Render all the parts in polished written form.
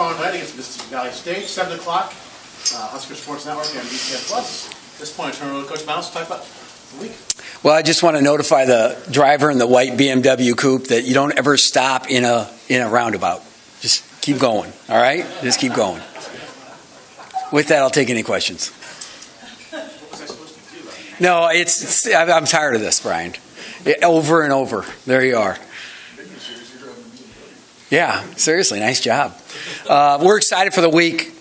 tomorrow night against Mississippi Valley State, 7 o'clock, Husker Sports Network and BCS Plus. At this point, I turn it over to Coach Mouse to talk about the week. Well, I just want to notify the driver in the white BMW coupe that you don't ever stop in a roundabout. Just keep going, all right? Just keep going. With that, I'll take any questions. What was I supposed to do? No, I'm tired of this, Brian. Over and over. There you are. Yeah, seriously, nice job. We're excited for the week.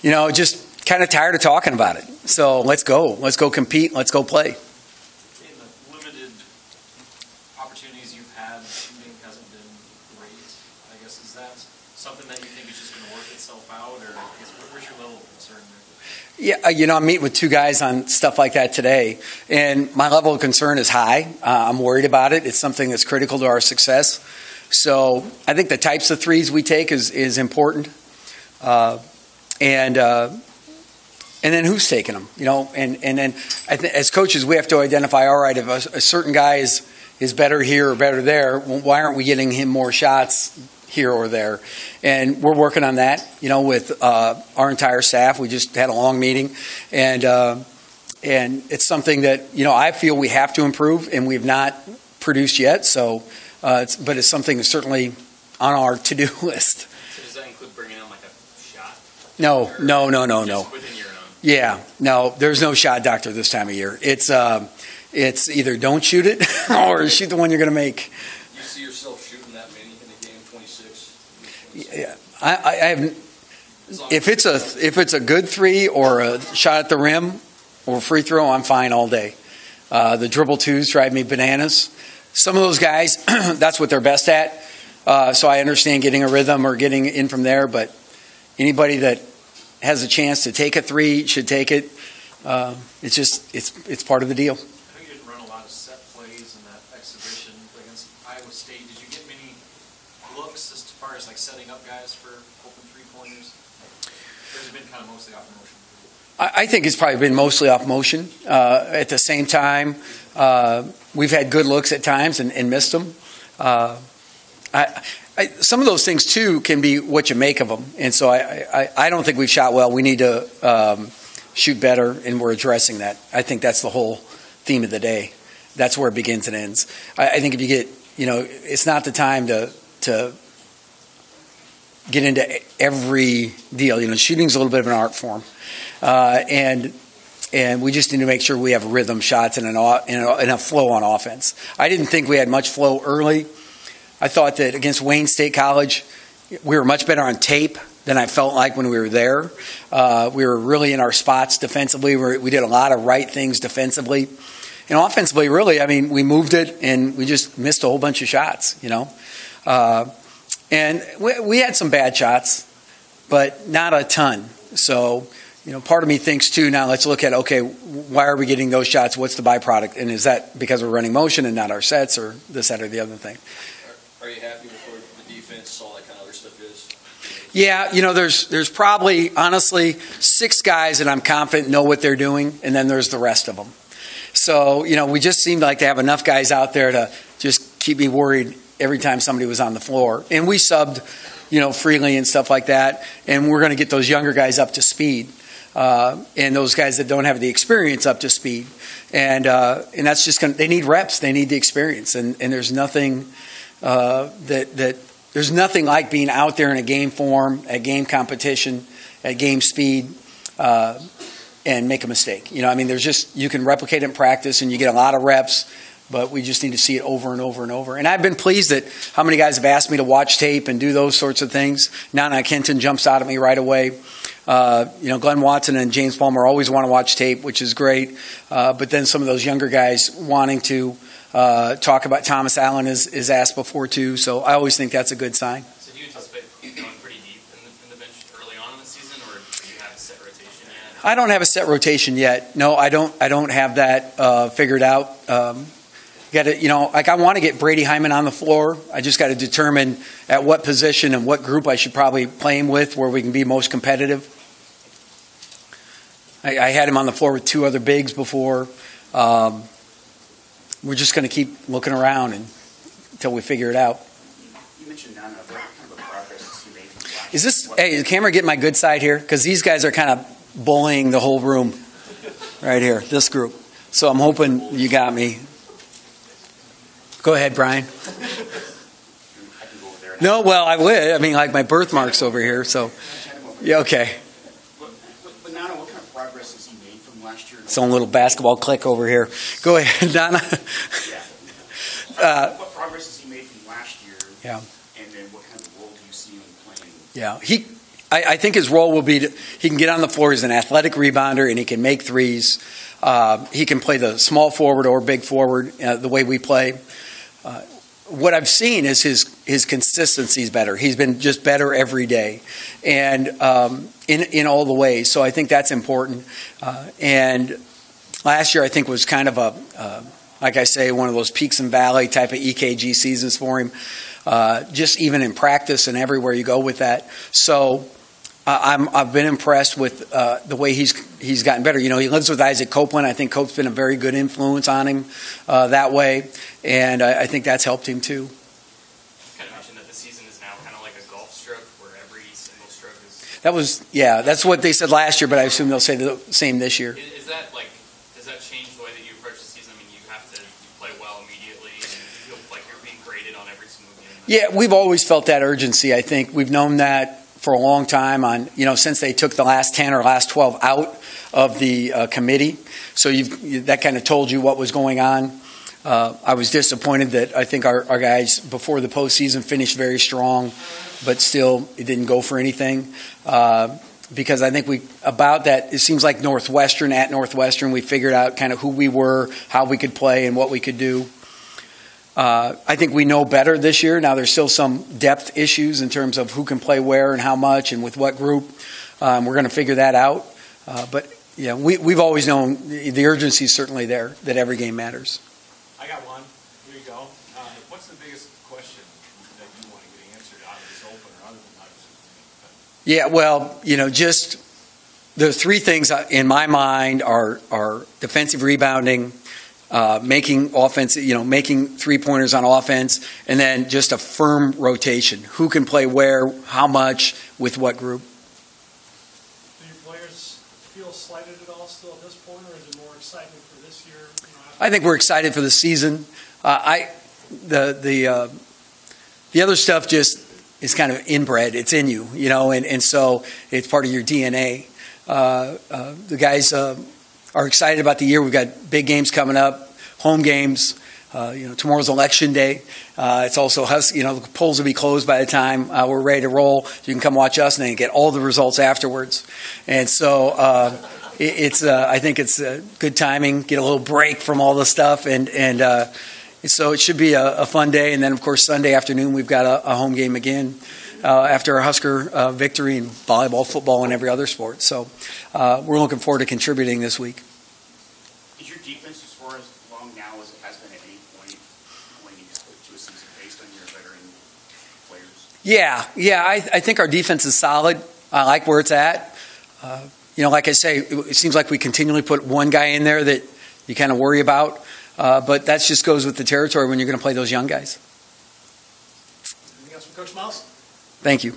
You know, just kind of tired of talking about it. So let's go. Let's go compete. Let's go play. In the limited opportunities you've had, shooting hasn't been great. I guess, is that something that you think is just going to work itself out, or where's your level of concern there? Yeah, you know, I'm meeting with two guys on stuff like that today, and my level of concern is high. I'm worried about it. It's something that's critical to our success. So I think the types of threes we take is important, and then who's taking them, you know, and then as coaches we have to identify, all right, if a certain guy is better here or better there, well, why aren't we getting him more shots here or there? And we're working on that, you know, with our entire staff. We just had a long meeting, and it's something that, you know, I feel we have to improve, and we've not produced yet. So, but it's something that's certainly on our to-do list. So does that include bringing on like a shot? No. Within your own? Yeah, no, there's no shot doctor this time of year. It's either don't shoot it or shoot the one you're going to make. You see yourself shooting that many in a game, 26? Yeah, I have. If it's a good three or a shot at the rim or free throw, I'm fine all day. The dribble twos drive me bananas. Some of those guys, that's what they're best at. So I understand getting a rhythm or getting in from there, but anybody that has a chance to take a three should take it. It's part of the deal. I know you didn't run a lot of set plays in that exhibition against Iowa State. Did you get many looks as far as like setting up guys for open three-pointers? Or has it been kind of mostly off motion? I think it's probably been mostly off motion. At the same time, we've had good looks at times and missed them. Some of those things, too, can be what you make of them. And so I don't think we've shot well. We need to shoot better, and we're addressing that. I think that's the whole theme of the day. That's where it begins and ends. I think if you get, you know, it's not the time to get into every deal. You know, shooting's a little bit of an art form. And we just need to make sure we have rhythm shots and a flow on offense. I didn't think we had much flow early. I thought that against Wayne State College, we were much better on tape than I felt like when we were there. We were really in our spots defensively. We did a lot of right things defensively. And offensively, really, I mean, we moved it, and we just missed a whole bunch of shots, you know. And we had some bad shots, but not a ton. So, you know, part of me thinks, too, now let's look at, okay, why are we getting those shots? What's the byproduct? And is that because we're running motion and not our sets, or this, that, or the other thing? Are you happy with where the defense, all that kind of other stuff is? Yeah, you know, there's probably, honestly, 6 guys that I'm confident know what they're doing, and then there's the rest of them. So, you know, we just seemed like to have enough guys out there to just keep me worried every time somebody was on the floor. And we subbed, you know, freely and stuff like that, and we're going to get those younger guys up to speed. And those guys that don't have the experience up to speed. And that's just going to, they need reps, they need the experience. And there's nothing there's nothing like being out there in a game form, at game competition, at game speed, and make a mistake. You know, I mean, you can replicate it in practice and you get a lot of reps, but we just need to see it over and over and over. And I've been pleased at how many guys have asked me to watch tape and do those sorts of things. Nana Kenton jumps out at me right away. You know, Glenn Watson and James Palmer always want to watch tape, which is great. But then some of those younger guys wanting to talk about Thomas Allen is asked before too. So I always think that's a good sign. So do you anticipate going pretty deep in the bench early on in the season, or do you have a set rotation yet? I don't have a set rotation yet. No, I don't have that figured out. Got to, you know, like I want to get Brady Hyman on the floor. I just got to determine at what position and what group I should probably play him with, where we can be most competitive. I had him on the floor with 2 other bigs before. We're just going to keep looking around until we figure it out. You mentioned Nana. What kind of a progress has he made from Is this, hey, is the camera getting my good side here? Because these guys are kind of bullying the whole room right here, this group. So I'm hoping you got me. Go ahead, Brian. No, well, I would. I mean, like my birthmark's over here, so. Yeah, okay. But Nana, what kind of progress has he made from last year? Some little basketball click over here. Go ahead, Donna. Yeah. What progress has he made from last year? Yeah. And then what kind of role do you see him playing? Yeah, I think his role will be he can get on the floor as an athletic rebounder and he can make threes. He can play the small forward or big forward the way we play. What I've seen is his consistency is better. He's been just better every day, and in all the ways. So I think that's important. And last year I think was kind of a like I say, one of those peaks and valley type of EKG seasons for him. Just even in practice and everywhere you go with that. So I've been impressed with the way he's gotten better. You know, he lives with Isaac Copeland. I think Cope's been a very good influence on him that way, and I think that's helped him too. You kind of mentioned that the season is now kind of like a golf stroke, where every single stroke is. That's what they said last year, but I assume they'll say the same this year. Is that like, does that change the way that you approach the season? I mean, you have to play well immediately, and you feel like you're being graded on every single game. Yeah, we've always felt that urgency. I think we've known that for a long time since they took the last 10 or last 12 out of the committee. So that kind of told you what was going on. I was disappointed that I think our guys before the postseason finished very strong, but still it didn't go for anything. Because I think it seems like at Northwestern, we figured out kind of who we were, how we could play, and what we could do. I think we know better this year. Now there's still some depth issues in terms of who can play where and how much and with what group. We're going to figure that out. But yeah, we've always known the urgency is certainly there, that every game matters. I got one. Here you go. What's the biggest question that you want to get answered out of this opener other than obviously? Yeah, well, just the three things in my mind are defensive rebounding, making offense, making three-pointers on offense, and then just a firm rotation. Who can play where, how much, with what group. Do your players feel slighted at all still at this point, or is it more excitement for this year? I think we're excited for the season. The other stuff just is kind of inbred. It's in you, and so it's part of your DNA. The guys are excited about the year. We've got big games coming up, home games. Tomorrow's election day. It's also the polls will be closed by the time we're ready to roll. You can come watch us and then get all the results afterwards. And so I think it's good timing. Get a little break from all the stuff, and so it should be a fun day. And then of course Sunday afternoon we've got a home game again. After a Husker victory in volleyball, football, and every other sport. So we're looking forward to contributing this week. Is your defense as far as long now as it has been at any point going into a season based on your veteran players? Yeah. I think our defense is solid. I like where it's at. Like I say, it seems like we continually put one guy in there that you kind of worry about. But that just goes with the territory when you're going to play those young guys. Anything else from Coach Miles? Thank you.